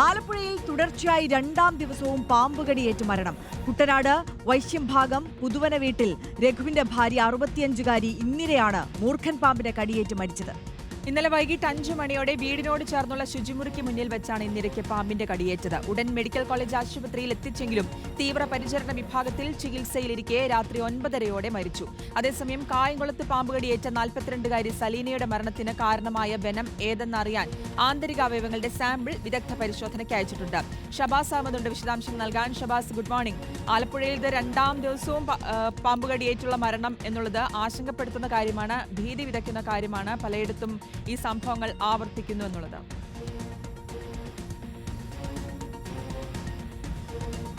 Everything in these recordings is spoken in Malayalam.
ആലപ്പുഴയിൽ തുടർച്ചയായി രണ്ടാം ദിവസവും പാമ്പുകടിയേറ്റ് മരണം. കുട്ടനാട് വൈശ്യംഭാഗം പുതുവന വീട്ടിൽ രഘുവിന്റെ ഭാര്യ 65-കാരി ഇന്ദിരയാണ് മൂർഖൻ പാമ്പിന്റെ കടിയേറ്റ് മരിച്ചത്. ഇന്നലെ വൈകിട്ട് 5 മണിയോടെ വീടിനോട് ചേർന്നുള്ള ശുചിമുറിക്ക് മുന്നിൽ വെച്ചാണ് ഇന്ദിരയ്ക്ക് പാമ്പിന്റെ കടിയേറ്റത്. ഉടൻ മെഡിക്കൽ കോളേജ് ആശുപത്രിയിൽ എത്തിച്ചെങ്കിലും തീവ്രപരിചരണ വിഭാഗത്തിൽ ചികിത്സയിലിരിക്കെ രാത്രി 9:30 മരിച്ചു. അതേസമയം കായംകുളത്ത് പാമ്പുകടിയേറ്റ 42-കാരി സലീനയുടെ മരണത്തിന് കാരണമായ വെനം ഏതെന്നറിയാൻ ആന്തരിക അവയവങ്ങളുടെ സാമ്പിൾ വിദഗ്ധ പരിശോധനയ്ക്ക് അയച്ചിട്ടുണ്ട്. ഷബാസ് അഹമ്മദുണ്ട് വിശദാംശങ്ങൾ നൽകാൻ. Shabaz, good morning. ആലപ്പുഴയിൽ ഇത് രണ്ടാം ദിവസവും പാമ്പുകടിയേറ്റുള്ള മരണം എന്നുള്ളത് ആശങ്കപ്പെടുത്തുന്ന കാര്യമാണ്, ഭീതി വിതയ്ക്കുന്ന കാര്യമാണ്. പലയിടത്തും ഈ സംഭവങ്ങൾ ആവർത്തിക്കുന്നു എന്നുള്ളത്.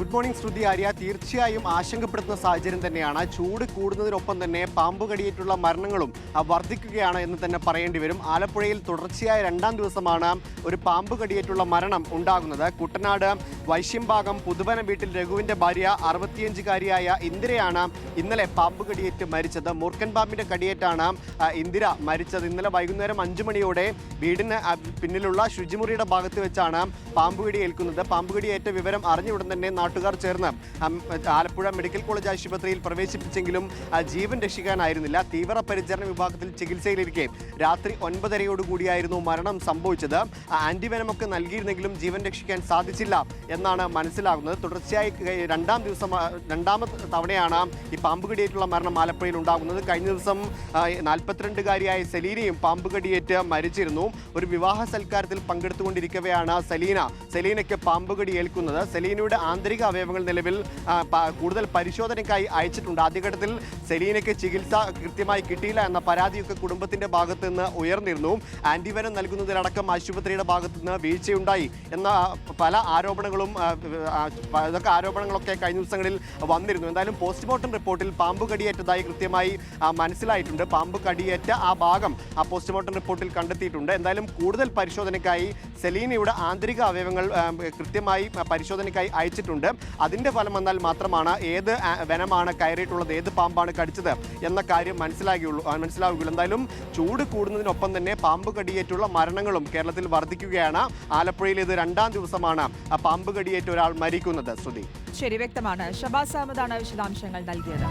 ഗുഡ് മോർണിംഗ് ശ്രുതി ആര്യ. തീർച്ചയായും ആശങ്കപ്പെടുത്തുന്ന സാഹചര്യം തന്നെയാണ്. ചൂട് കൂടുന്നതിനൊപ്പം തന്നെ പാമ്പ് കടിയേറ്റുള്ള മരണങ്ങളും വർദ്ധിക്കുകയാണ് എന്ന് തന്നെ പറയേണ്ടി വരും. ആലപ്പുഴയിൽ തുടർച്ചയായ രണ്ടാം ദിവസമാണ് ഒരു പാമ്പ് കടിയേറ്റുള്ള മരണം ഉണ്ടാകുന്നത്. കുട്ടനാട് വൈശ്യംഭാഗം പുതുവന വീട്ടിൽ രഘുവിൻ്റെ ഭാര്യ 65-കാരിയായ ഇന്ദിരയാണ് ഇന്നലെ പാമ്പ് കടിയേറ്റ് മരിച്ചത്. മൂർഖൻ പാമ്പിൻ്റെ കടിയേറ്റാണ് ഇന്ദിര മരിച്ചത്. ഇന്നലെ വൈകുന്നേരം 5 മണിയോടെ വീടിന് പിന്നിലുള്ള ശുചിമുറിയുടെ ഭാഗത്ത് വെച്ചാണ് പാമ്പ് കടി ഏൽക്കുന്നത്. പാമ്പ് കടിയേറ്റ വിവരം അറിഞ്ഞുടൻ തന്നെ നാട്ടുകാർ ചേർന്ന് ആലപ്പുഴ മെഡിക്കൽ കോളേജ് ആശുപത്രിയിൽ പ്രവേശിപ്പിച്ചെങ്കിലും ജീവൻ രക്ഷിക്കാനായിരുന്നില്ല. തീവ്രപരിചരണ വിഭാഗത്തിൽ ചികിത്സയിലിരിക്കെ രാത്രി 9:30 മരണം സംഭവിച്ചത്. ആന്റിവെനമൊക്കെ നൽകിയിരുന്നെങ്കിലും ജീവൻ രക്ഷിക്കാൻ സാധിച്ചില്ല എന്നാണ് മനസ്സിലാകുന്നത്. തുടർച്ചയായി രണ്ടാമത്തെ തവണയാണ് ഈ പാമ്പ് കടിയേറ്റുള്ള മരണം ആലപ്പുഴയിൽ ഉണ്ടാകുന്നത്. കഴിഞ്ഞ ദിവസം 42-കാരിയായ സലീനയും പാമ്പ് കടിയേറ്റ് മരിച്ചിരുന്നു. ഒരു വിവാഹ സൽക്കാരത്തിൽ പങ്കെടുത്തുകൊണ്ടിരിക്കവെയാണ് സലീനയ്ക്ക് പാമ്പ് കടി ഏൽക്കുന്നത്. സലീനയുടെ ആന്തരിക അവയവങ്ങൾ നിലവിൽ കൂടുതൽ പരിശോധനയ്ക്കായി അയച്ചിട്ടുണ്ട്. ആദ്യഘട്ടത്തിൽ സെലീനയ്ക്ക് ചികിത്സ കൃത്യമായി കിട്ടിയില്ല എന്ന പരാതിയൊക്കെ കുടുംബത്തിന്റെ ഭാഗത്തു നിന്ന് ഉയർന്നിരുന്നു. ആന്റിവെനം നൽകുന്നതിലടക്കം ആശുപത്രിയുടെ ഭാഗത്തു നിന്ന് വീഴ്ചയുണ്ടായി എന്ന പല ആരോപണങ്ങളൊക്കെ കഴിഞ്ഞ ദിവസങ്ങളിൽ വന്നിരുന്നു. എന്തായാലും പോസ്റ്റ്മോർട്ടം റിപ്പോർട്ടിൽ പാമ്പ് കടിയേറ്റതായി കൃത്യമായി മനസ്സിലായിട്ടുണ്ട്. പാമ്പ് കടിയേറ്റ ആ ഭാഗം പോസ്റ്റ്മോർട്ടം റിപ്പോർട്ടിൽ കണ്ടെത്തിയിട്ടുണ്ട്. എന്തായാലും കൂടുതൽ പരിശോധനയ്ക്കായി സെലീനയുടെ ആന്തരിക അവയവങ്ങൾ കൃത്യമായി പരിശോധനയ്ക്കായി അയച്ചിട്ടുണ്ട്. അതിൻ്റെ ഫലം വന്നാൽ മാത്രമാണ് ഏത് വനമാണ് കയറിയിട്ടുള്ളത്, ഏത് പാമ്പാണ് കടിച്ചത് എന്ന കാര്യം മനസ്സിലാവുകയുള്ളൂ. എന്തായാലും ചൂട് കൂടുന്നതിനൊപ്പം തന്നെ പാമ്പ് കടിയേറ്റുള്ള മരണങ്ങളും കേരളത്തിൽ വർദ്ധിക്കുകയാണ്. ആലപ്പുഴയിൽ ഇത് രണ്ടാം ദിവസമാണ് പാമ്പ് കടിയേറ്റ് ഒരാൾ മരിക്കുന്നത്. ശ്രുതി, ശരി, വ്യക്തമാണ്. ഷബാസ് അഹമ്മദാണ് വിശദാംശങ്ങൾ നൽകിയത്.